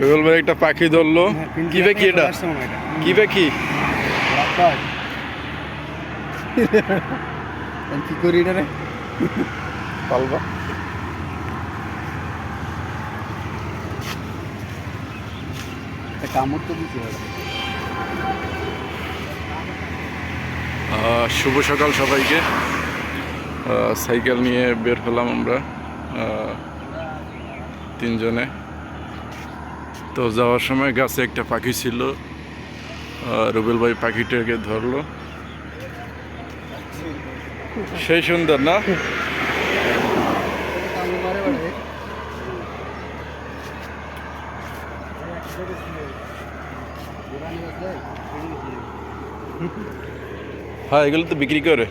রুবেল ভাই একটা পাখি ধরলো। কি পাখি এটা? কি পাখি? কি করি এটা রে? পালবা। কামড় তো দিচ্ছে। শুভ সকাল সবাইকে। সাইকেল নিয়ে বের হলাম আমরা তিনজনে। তো যাওয়ার সময় গাছে একটা পাখি ছিল, রুবেল ভাই পাখিটাকে ধরলো। সেই সুন্দর না? হ্যাঁ, এগুলো তো বিক্রি করে।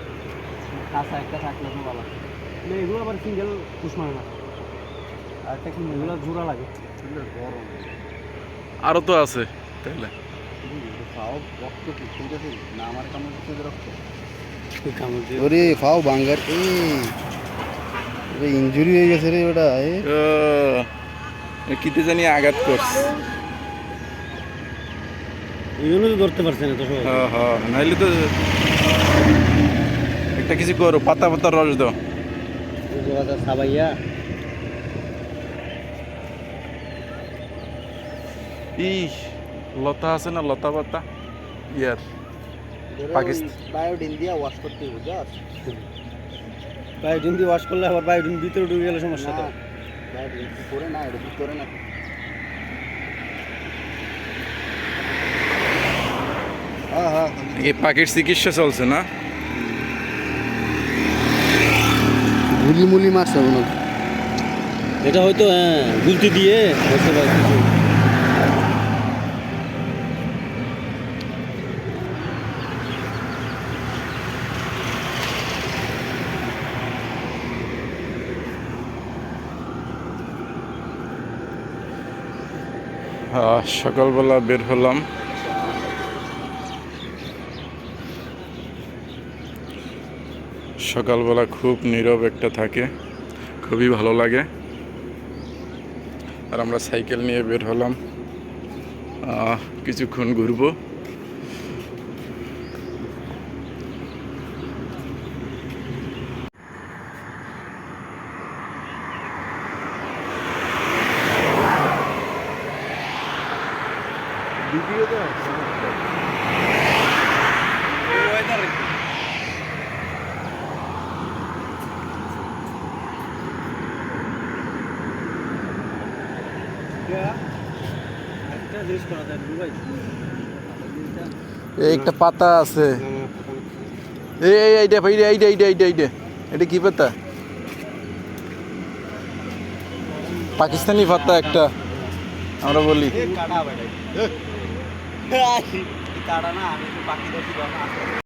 এগুলো আবার সিঙ্গেল পুষ মারে না, আর একটা কি এগুলো জোড়া লাগে। আরো তো আছে তাহলে। ওরে ফাও বাঙ্গার ইনজুরি হয়ে গেছে রে ওটা। কিতে জানি আঘাত করছে, এই জন্য তো ধরতে পারছে না তো। হ্যাঁ, নাইলে তো একটা কিছু করো, পাতা পাতা রস দাও। সাবাইয়া লতা আছে না, লতা পাতা ইয়ার পাকিস্তান। বায়োডিন দিয়ে ওয়াশ করতে হবে, জাস্ট বায়োডিন দিয়ে ওয়াশ করলে আবার বায়োডিন ভিতরে ঢুকে গেলে সমস্যা। তো বায়োডিন ভিতরে না, এটা ভিতরে না। এই পাখির চিকিৎসা চলছে না? গুলি মুলি মারছে মনে হয়। এটা হয়তো হ্যাঁ গুলতি দিয়ে হতে পারে কিছু। সকালবেলা বের হলাম। সকালবেলা খুব নীরব একটা থাকে, খুবই ভালো লাগে। আর আমরা সাইকেল নিয়ে বের হলাম, কিছুক্ষণ ঘুরবো। একটা পাতা আছে, এইটা ভাই, এটা কি পাতা? পাকিস্তানি পাতা একটা, আমরা বলি।